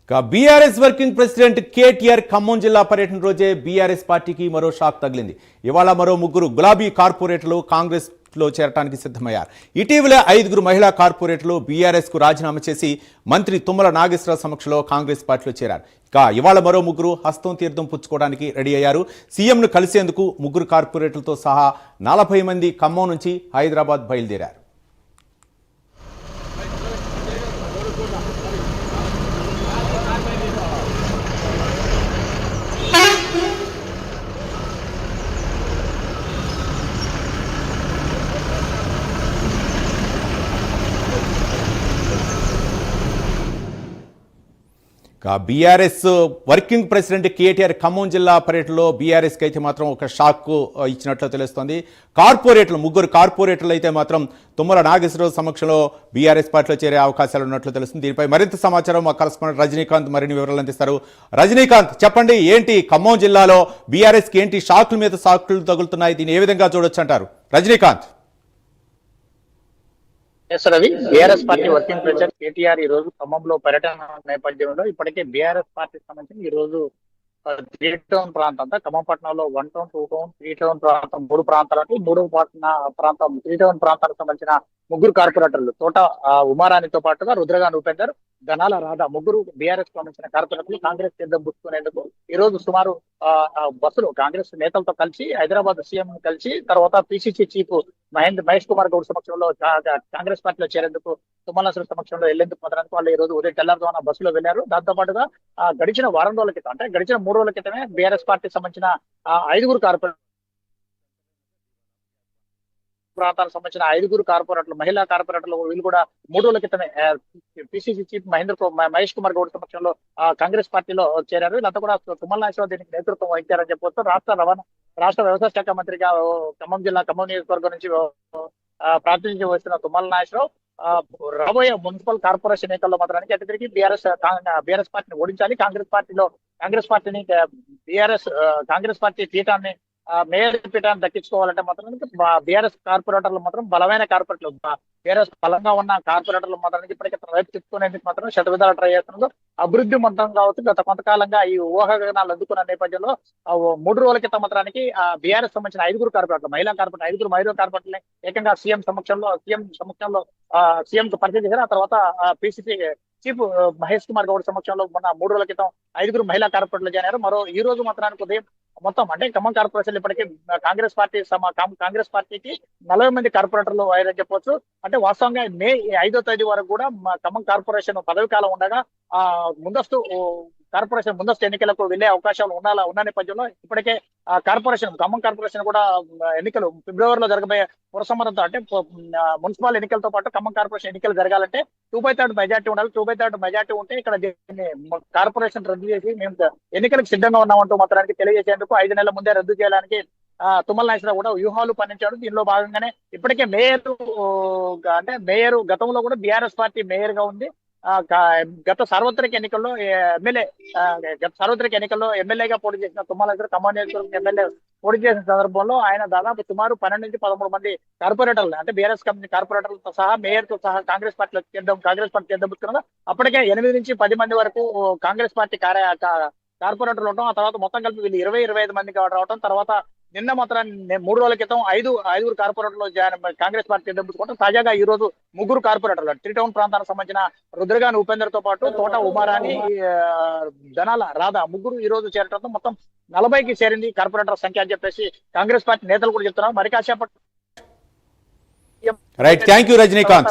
BRS working president KTR Khammam జిల్లా పర్యటన రోజే బీఆర్ఎస్ పార్టీకి మరో షాక్ తగిలింది. ఇవాళ మరో ముగ్గురు గులాబీ కార్పొరేటర్లు కాంగ్రెస్ లో చేరడానికి సిద్ధమయ్యారు. ఇటీవల 5 మహిళా కార్పొరేటర్లు బీఆర్ఎస్ కు రాజీనామా చేసి మంత్రి తుమ్మల నాగేశ్వరరావు సమక్షంలో కాంగ్రెస్ పార్టీలో చేరారు. ఇవాళ మరో ముగ్గురు హస్తం తీర్థం పుచ్చుకోవడానికి రెడీ అయ్యారు. సీఎంను కలిసేందుకు ముగ్గురు కార్పొరేటర్లతో సహా 40 మంది ఖమ్మం నుంచి హైదరాబాద్ బయలుదేరారు. BRS working president KTR Khammam జిల్లా పర్యటనలో బీఆర్ఎస్కి అయితే మాత్రం ఒక షాక్ ఇచ్చినట్లు తెలుస్తోంది. ముగ్గురు కార్పొరేటర్లు అయితే మాత్రం తుమ్మల నాగేశ్వరరావు సమక్షంలో బీఆర్ఎస్ పార్టీలో చేరే అవకాశాలు ఉన్నట్లు తెలుస్తుంది. దీనిపై మరింత సమాచారం మా కరెస్పాండెంట్ రజనీకాంత్ మరిన్ని వివరాలు అందిస్తారు. రజనీకాంత్, చెప్పండి, ఏంటి ఖమ్మం జిల్లాలో బీఆర్ఎస్కి ఏంటి షాకుల మీద షాకులు తగులుతున్నాయి? దీన్ని ఏ విధంగా చూడొచ్చు అంటారు Rajinikanth? Ravi, BRS party working president KTR ఈ రోజు ఖమ్మంలో పర్యటన నేపథ్యంలో ఇప్పటికే బీఆర్ఎస్ పార్టీకి సంబంధించి ఈ రోజు 3 టౌన్ ప్రాంతం అంతా ఖమ్మం పట్టణంలో 1 టౌన్, 2 టౌన్, 3 టౌన్ ప్రాంతం 3 ప్రాంతాలకు 3 ప్రాంతం 3 టౌన్ ప్రాంతాలకు సంబంధించిన ముగ్గురు కార్పొరేటర్లు తోట ఉమారాణితో పాటుగా రుద్రగాన్ ఉపేందర్, ధనాల రాధా ముగ్గురు బీఆర్ఎస్ సంబంధించిన కార్పొరేటర్లు కాంగ్రెస్ తీర్థం పుచ్చుకునేందుకు ఈ రోజు సుమారు బస్సులు కాంగ్రెస్ నేతలతో కలిసి హైదరాబాద్ సీఎం కలిసి తర్వాత పిసిసి చీఫ్ మహేష్ కుమార్ గౌడ్ సమక్షంలో కాంగ్రెస్ పార్టీలో చేరేందుకు తుమ్మల సమక్షంలో వెళ్లేందుకు మాత్రానికి వాళ్ళు ఈ రోజు ఉదయం తెల్లారుజామున బస్సులో వెళ్లారు. దాంతో పాటుగా గడిచిన వారం రోజుల క్రితం అంటే గడిచిన 3 రోజుల క్రితమే బీఆర్ఎస్ పార్టీకి సంబంధించిన 5 కార్పొరేటర్ ప్రాంతాలకు సంబంధించిన 5 కార్పొరేటర్లు మహిళా కార్పొరేటర్లు వీళ్ళు కూడా 3 రోజుల క్రితమే పిసిసి చీఫ్ మహేష్ కుమార్ గౌడ్ సమక్షంలో కాంగ్రెస్ పార్టీలో చేరారు. వీళ్ళంతా కూడా తుమ్మల నాగేశ్వరరావు దీనికి నేతృత్వం వహించారని చెప్పవచ్చు. రాష్ట్ర వ్యవసాయ శాఖ మంత్రిగా ఖమ్మం జిల్లా ఖమ్మం నియోజకవర్గం నుంచి ప్రాతినిధ్యం వహిస్తున్న తుమ్మల నాగేశ్వరరావు రాబోయే మున్సిపల్ కార్పొరేషన్ ఎన్నికల్లో మాత్రానికి అటు తిరిగి బీఆర్ఎస్ పార్టీని ఓడించాలి, కాంగ్రెస్ పార్టీ పీఠాన్ని మేయర్ పీఠాన్ని దక్కించుకోవాలంటే మాత్రం బీఆర్ఎస్ కార్పొరేటర్లు మాత్రం బలమైన కార్పొరేటర్లు బీఆర్ఎస్ బలంగా ఉన్న కార్పొరేటర్లు మాత్రానికి ఇప్పటికే తన వైపు తిప్పుకునేందుకు మాత్రం శతవిధాలు ట్రై చేస్తున్నారు. అభివృద్ధి మంత్రం కావచ్చు గత కొంతకాలంగా ఈ ఊహాగానాలు అందుకున్న నేపథ్యంలో 3 రోజుల క్రితం మాత్రానికి బీఆర్ఎస్ సంబంధించిన 5 కార్పొరేటర్లు మహిళా కార్పొరేటర్లు ఏకంగా సీఎం సమక్షంలో సీఎం కు పరిచయం చేశారు. ఆ తర్వాత పిసిసి చీఫ్ మహేష్ కుమార్ గౌడ్ సమక్షంలో మొన్న 3 రోజుల క్రితం 5 మహిళా కార్పొరేటర్లు చేరారు. ఈ రోజు మాత్రానికి ఉదయం మొత్తం అంటే ఖమ్మం కార్పొరేషన్ ఇప్పటికీ కాంగ్రెస్ పార్టీకి 40 మంది కార్పొరేటర్లు అయ్యారని చెప్పొచ్చు. అంటే వాస్తవంగా మే 5వ తేదీ వరకు కూడా ఖమ్మం కార్పొరేషన్ పదవి కాలం ఉండగా ముందస్తు ఎన్నికలకు వెళ్లే అవకాశాలు ఉన్న నేపథ్యంలో ఇప్పటికే ఖమ్మం కార్పొరేషన్ కూడా ఎన్నికలు ఫిబ్రవరిలో జరగబోయే పురసమరంతో అంటే మున్సిపల్ ఎన్నికలతో పాటు ఖమ్మం కార్పొరేషన్ ఎన్నికలు జరగాలంటే 2/3 మెజార్టీ ఉండాలి. 2/3 మెజార్టీ ఉంటే ఇక్కడ కార్పొరేషన్ రద్దు చేసి మేము ఎన్నికలకు సిద్ధంగా ఉన్నామంటూ మాత్రానికి తెలియజేసేందుకు 5 నెలల ముందే రద్దు చేయడానికి తుమ్మల నాగేశ్వరరావు కూడా వ్యూహాలు పన్నించాడు. దీనిలో భాగంగానే ఇప్పటికే మేయర్ గతంలో కూడా బీఆర్ఎస్ పార్టీ మేయర్ గా ఉంది. గత సార్వత్రిక ఎన్నికల్లో ఎమ్మెల్యేగా పోటీ చేసిన తుమ్మల నాగేశ్వరరావు ఖమ్మం నియోజకవర్గం ఎమ్మెల్యే పోటీ చేసిన సందర్భంలో ఆయన దాదాపు సుమారు 12 నుంచి 13 మంది కార్పొరేటర్లు అంటే బీఆర్ఎస్ కంపెనీ కార్పొరేటర్లతో సహా మేయర్ తో సహా కాంగ్రెస్ పార్టీ చేద్దాం. అప్పటికే 8 నుంచి 10 మంది వరకు కాంగ్రెస్ పార్టీ కార్పొరేటర్లు ఉండటం, ఆ తర్వాత మొత్తం కలిపి వీళ్ళు 20-25 మంది రావడం, తర్వాత నిన్న మాత్రం 3 రోజుల క్రితం 5 కార్పొరేటర్లు కాంగ్రెస్ పార్టీ దెబ్బుకోవడం. తాజాగా ఈ రోజు 3 కార్పొరేటర్లు 3 టౌన్ ప్రాంతానికి సంబంధించిన రుద్రగాన్ ఉపేందర్ తో పాటు తోట ఉమారాణి, ధనాల రాధా ముగ్గురు ఈ రోజు చేరటంతో మొత్తం 40కి చేరింది కార్పొరేటర్ సంఖ్య అని చెప్పేసి కాంగ్రెస్ పార్టీ నేతలు కూడా చెప్తున్నారు. మరి కాసేపటి రైట్, థ్యాంక్ యూ రజనీకాంత్.